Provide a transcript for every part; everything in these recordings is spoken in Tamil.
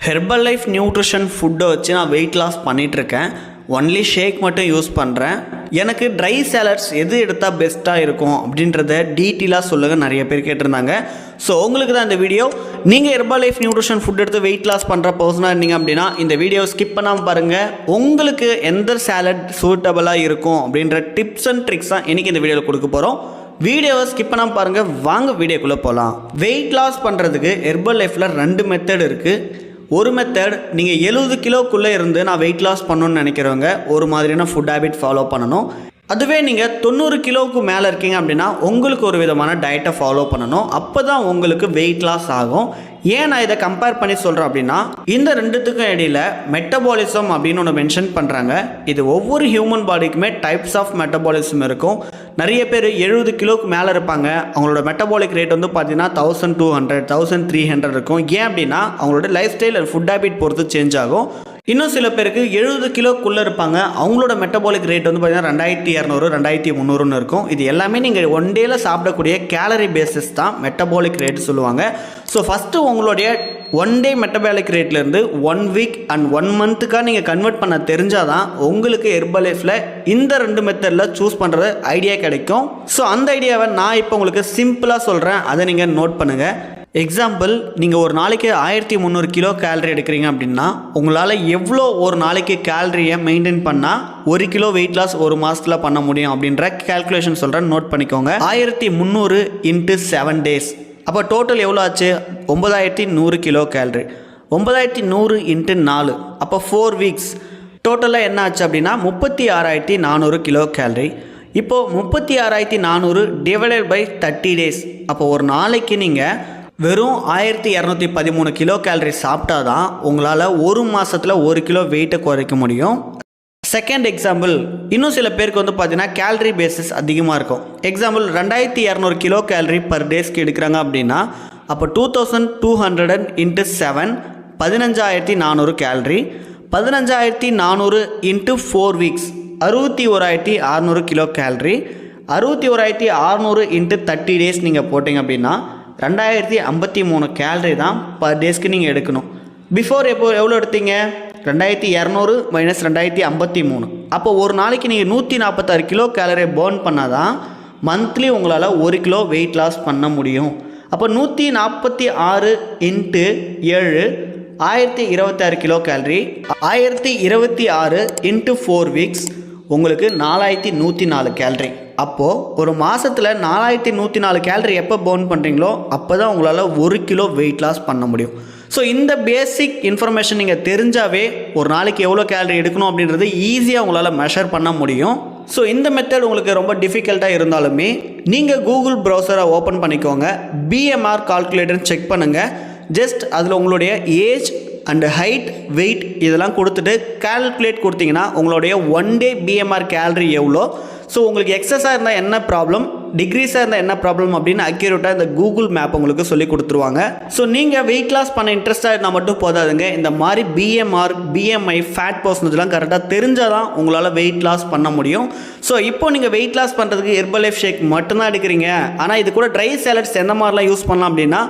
ஹெர்பல் லைஃப் நியூட்ரிஷன் ஃபுட்டை வச்சு நான் வெயிட் லாஸ் பண்ணிகிட்ருக்கேன். ஒன்லி ஷேக் மட்டும் யூஸ் பண்ணுறேன். எனக்கு ட்ரை சாலட்ஸ் எது எடுத்தால் பெஸ்ட்டாக இருக்கும் அப்படின்றத டீட்டெயிலாக சொல்லுங்கள், நிறைய பேர் கேட்டிருந்தாங்க. ஸோ உங்களுக்கு தான் இந்த வீடியோ. நீங்கள் ஹெர்பல் லைஃப் நியூட்ரிஷன் ஃபுட் எடுத்து வெயிட் லாஸ் பண்ணுற பர்சனாக இருந்தீங்க அப்படின்னா இந்த வீடியோ ஸ்கிப் பண்ணாமல் பாருங்கள். உங்களுக்கு எந்த சாலட் சூட்டபுளாக இருக்கும் அப்படின்ற டிப்ஸ் அண்ட் ட்ரிக்ஸ் தான் இன்றைக்கி இந்த வீடியோவில் கொடுக்க போகிறோம். வீடியோவை ஸ்கிப் பண்ணாமல் பாருங்கள். வாங்க வீடியோக்குள்ளே போகலாம். வெயிட் லாஸ் பண்ணுறதுக்கு ஹெர்பல் லைஃப்பில் 2 மெத்தட் இருக்குது. ஒரு மெத்தட், நீங்கள் 70 கிலோக்குள்ளே இருந்து நான் வெயிட் லாஸ் பண்ணணும்னு நினைக்கிறவங்க ஒரு மாதிரியான ஃபுட் ஹேபிட் ஃபாலோ பண்ணணும். அதுவே நீங்கள் 90 கிலோவுக்கு மேலே இருக்கீங்க அப்படின்னா உங்களுக்கு ஒரு விதமான டயட்டை ஃபாலோ பண்ணணும். அப்போ தான் உங்களுக்கு வெயிட் லாஸ் ஆகும். ஏன் நான் இதை கம்பேர் பண்ணி சொல்கிறேன் அப்படின்னா, இந்த ரெண்டுத்துக்கும் இடையில் மெட்டபாலிசம் அப்படின்னு ஒன்று மென்ஷன் பண்ணுறாங்க. இது ஒவ்வொரு ஹியூமன் பாடிக்குமே டைப்ஸ் ஆஃப் மெட்டபாலிசம் இருக்கும். நிறைய பேர் 70 கிலோவுக்கு மேலே இருப்பாங்க. அவங்களோட மெட்டபாலிக் ரேட் வந்து பார்த்தீங்கன்னா 1200 1300 இருக்கும். ஏன் அப்படின்னா அவங்களோட life style and food habit பொறுத்து சேஞ்ச் ஆகும். இன்னும் சில பேருக்கு 70 கிலோக்குள்ளே இருப்பாங்க. அவங்களோட மெட்டபாலிக் ரேட் வந்து பார்த்தீங்கன்னா 2200 2300 இருக்கும். இது எல்லாமே நீங்கள் ஒன் டேயில் சாப்பிடக்கூடிய கேலரி பேசிஸ் தான் மெட்டபாலிக் ரேட் சொல்லுவாங்க. ஸோ ஃபஸ்ட்டு உங்களுடைய ஒன் டே மெட்டபாலிக் ரேட்லேருந்து 1 வீக் அண்ட் 1 மந்த்துக்காக நீங்கள் கன்வெர்ட் பண்ண தெரிஞ்சால் தான் உங்களுக்கு ஹெர்பல் லைஃப்பில் இந்த 2 மெத்தடில் சூஸ் பண்ணுறது ஐடியா கிடைக்கும். ஸோ அந்த ஐடியாவை நான் இப்போ உங்களுக்கு சிம்பிளாக சொல்கிறேன், அதை நீங்கள் நோட் பண்ணுங்கள். எக்ஸாம்பிள், நீங்கள் ஒரு நாளைக்கு 1300 கிலோ கேலரி எடுக்கிறீங்க அப்படின்னா உங்களால் எவ்வளோ ஒரு நாளைக்கு கேலரியை மெயின்டைன் பண்ணால் 1 கிலோ வெயிட் லாஸ் ஒரு மாதத்தில் பண்ண முடியும் அப்படின்ற கேல்குலேஷன் சொல்கிறேன், நோட் பண்ணிக்கோங்க. 1300 × 7 days, அப்போ டோட்டல் எவ்வளோ ஆச்சு? 9100 கிலோ கேலரி. 9100 × 4, அப்போ 4 வீக்ஸ் டோட்டலாக என்ன ஆச்சு அப்படின்னா 36400 கிலோ கேலரி. இப்போது 36400 டிவைடட் பை 30 days, அப்போ ஒரு நாளைக்கு நீங்கள் வெறும் 1213 கிலோ கேலரி சாப்பிட்டா தான் உங்களால் ஒரு மாதத்தில் 1 கிலோ வெயிட்டை குறைக்க முடியும். செகண்ட் எக்ஸாம்பிள், இன்னும் சில பேருக்கு வந்து பார்த்தீங்கன்னா கேலரி பேசிஸ் அதிகமாக இருக்கும். எக்ஸாம்பிள் 2200 கிலோ கேலரி பர் டேஸ்க்கு எடுக்கிறாங்க அப்படின்னா அப்போ 2200 × 7 15400 gallery. 15400 × 4 weeks 61600 kilo gallery. 61600 × 30 days நீங்கள் போட்டிங்க அப்படின்னா 2053 கேலரி தான் பர் டேஸ்க்கு நீங்கள் எடுக்கணும். பிஃபோர் எவ்வளோ எடுத்தீங்க? 2200 - 2053. அப்போ ஒரு நாளைக்கு நீங்கள் 146 கிலோ கேலரியை பேர்ன் பண்ணால் தான் மந்த்லி உங்களால் 1 கிலோ வெயிட் லாஸ் பண்ண முடியும். அப்போ 146 × 7 1026 கிலோ கேலரி. 1026 × 4 வீக்ஸ் உங்களுக்கு 4104 கேலரி. அப்போது ஒரு மாதத்தில் 4104 கேலரி எப்போ பர்ன் பண்ணுறீங்களோ அப்போ தான் உங்களால் 1 கிலோ வெயிட் லாஸ் பண்ண முடியும். ஸோ இந்த பேசிக் இன்ஃபர்மேஷன் நீங்கள் தெரிஞ்சாவே ஒரு நாளைக்கு எவ்வளோ கேலரி எடுக்கணும் அப்படின்றது ஈஸியாக உங்களால் மெஷர் பண்ண முடியும். ஸோ இந்த மெத்தட் உங்களுக்கு ரொம்ப டிஃபிகல்ட்டாக இருந்தாலுமே நீங்கள் கூகுள் ப்ரௌசரை ஓப்பன் பண்ணிக்கோங்க, BMR கால்குலேட்டர்னு செக் பண்ணுங்கள். ஜஸ்ட் அதில் உங்களுடைய ஏஜ் அண்டு ஹைட், வெயிட் இதெல்லாம் கொடுத்துட்டு கால்குலேட் கொடுத்தீங்கன்னா உங்களுடைய 1 டே BMR கேலரி எவ்வளோ, ஸோ உங்களுக்கு எக்ஸஸாக இருந்தால் என்ன ப்ராப்ளம், டிக்ரீஸாக இருந்தால் என்ன ப்ராப்ளம் அப்படின்னு அக்யூரேட்டாக இந்த கூகுள் மேப் உங்களுக்கு சொல்லி கொடுத்துருவாங்க. ஸோ நீங்கள் வெயிட் லாஸ் பண்ண இன்ட்ரெஸ்ட்டாக இருந்தால் மட்டும் போதாதுங்க, இந்த மாதிரி BMR, BMI, ஃபேட் பர்சன்டேஜ்லாம் கரெக்டாக தெரிஞ்சால் தான் உங்களால் வெயிட் லாஸ் பண்ண முடியும். ஸோ இப்போ நீங்கள் வெயிட் லாஸ் பண்ணுறதுக்கு ஹெர்பல் லைஃப் ஷேக் மட்டும்தான் எடுக்கிறீங்க. ஆனால் இது கூட ட்ரை சாலட்ஸ் எந்த மாதிரிலாம் யூஸ் பண்ணலாம் அப்படின்னா,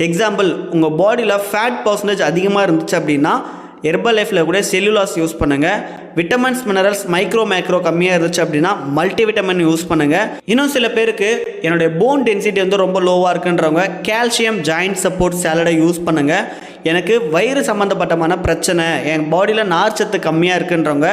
எக்ஸாம்பிள் உங்கள் பாடியில் ஃபேட் பர்சன்டேஜ் அதிகமாக இருந்துச்சு அப்படின்னா ஹெர்பல் லைஃப்பில் கூட செல்லுலாஸ் யூஸ் பண்ணுங்கள். விட்டமின்ஸ், மினரல்ஸ், மேக்ரோ கம்மியாக இருந்துச்சு அப்படின்னா மல்டி விட்டமின் யூஸ் பண்ணுங்கள். இன்னும் சில பேருக்கு என்னுடைய போன் டென்சிட்டி வந்து ரொம்ப லோவாக இருக்குன்றவங்க கால்சியம் ஜாயிண்ட் சப்போர்ட் சாலடை யூஸ் பண்ணுங்கள். எனக்கு வயிறு சம்மந்தப்பட்டமான பிரச்சனை, என் பாடியில் நார்ச்சத்து கம்மியாக இருக்குன்றவங்க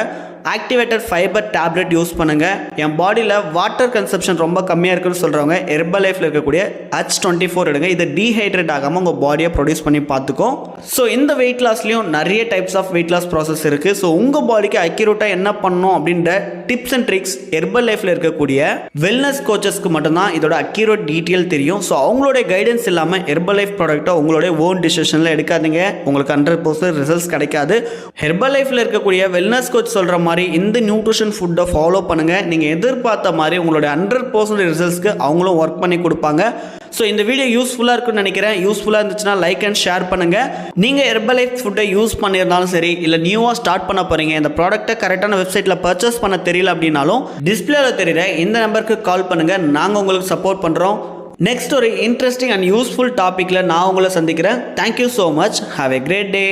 ஆக்டிவேட்டட் ஃபைபர் டேப்லெட் யூஸ் பண்ணுங்கள். என் பாடியில் வாட்டர் கன்சப்ஷன் ரொம்ப கம்மியாக இருக்குன்னு சொல்கிறவங்க ஹெர்பல் லைஃப்பில் இருக்கக்கூடிய H24 எடுங்க. இதை டீஹைட்ரேட் ஆகாமல் உங்கள் பாடியை ப்ரொடியூஸ் பண்ணி பார்த்துக்கும். ஸோ இந்த வெயிட் லாஸ்லேயும் நிறைய types of weight loss process இருக்குது. ஸோ உங்கள் பாடிக்கு அக்யூரேட்டாக என்ன பண்ணணும் அப்படின்ற டிப்ஸ் அண்ட் ட்ரிக்ஸ் ஹெர்பல் லைஃப்பில் இருக்கக்கூடிய வெல்னஸ் கோச்சஸ்க்கு மட்டும்தான் இதோட அக்யூரேட் டீட்டெயில் தெரியும். ஸோ அவங்களுடைய கைடன்ஸ் இல்லாமல் ஹெர்பல் லைஃப் ப்ராடக்ட்டை உங்களுடைய ஓன் டிசிஷனில் எடுக்காதீங்க, உங்களுக்கு 100% ரிசல்ட்ஸ் கிடைக்காது. ஹெர்பல் லைஃப்பில் இருக்கக்கூடிய வெல்னஸ் கோச் சொல்கிற மாதிரி இந்த நியூட்ரிஷன் ஃபுட்டை ஃபாலோ பண்ணுங்கள். நீங்கள் எதிர்பார்த்த மாதிரி உங்களுடைய 100% ரிசல்ட்ஸ்க்கு அவங்களும் ஒர்க் பண்ணி கொடுப்பாங்க. ஸோ இந்த வீடியோ யூஸ்ஃபுல்லாக இருக்குன்னு நினைக்கிறேன். யூஸ்ஃபுல்லாக இருந்துச்சுன்னா லைக் அண்ட் ஷேர் பண்ணுங்கள். நீங்கள் ஹெர்பல் லைஃப் ஃபுட்டை யூஸ் பண்ணியிருந்தாலும் சரி, இல்லை நியூவாக ஸ்டார்ட் பண்ண போகிறீங்க, இந்த ப்ராடக்ட்டை கரெக்டான வெப்சைட்டில் பர்ச்சேஸ் பண்ண தெரியல அப்படின்னாலும் டிஸ்பிளேல தெரியுற இந்த நம்பருக்கு கால் பண்ணுங்கள், நாங்கள் உங்களுக்கு சப்போர்ட் பண்ணுறோம். நெக்ஸ்ட் ஒரு இன்ட்ரெஸ்டிங் அண்ட் யூஸ்ஃபுல் டாப்பிக்கில் நான் உங்களை சந்திக்கிறேன். Thank you so much. Have a great day.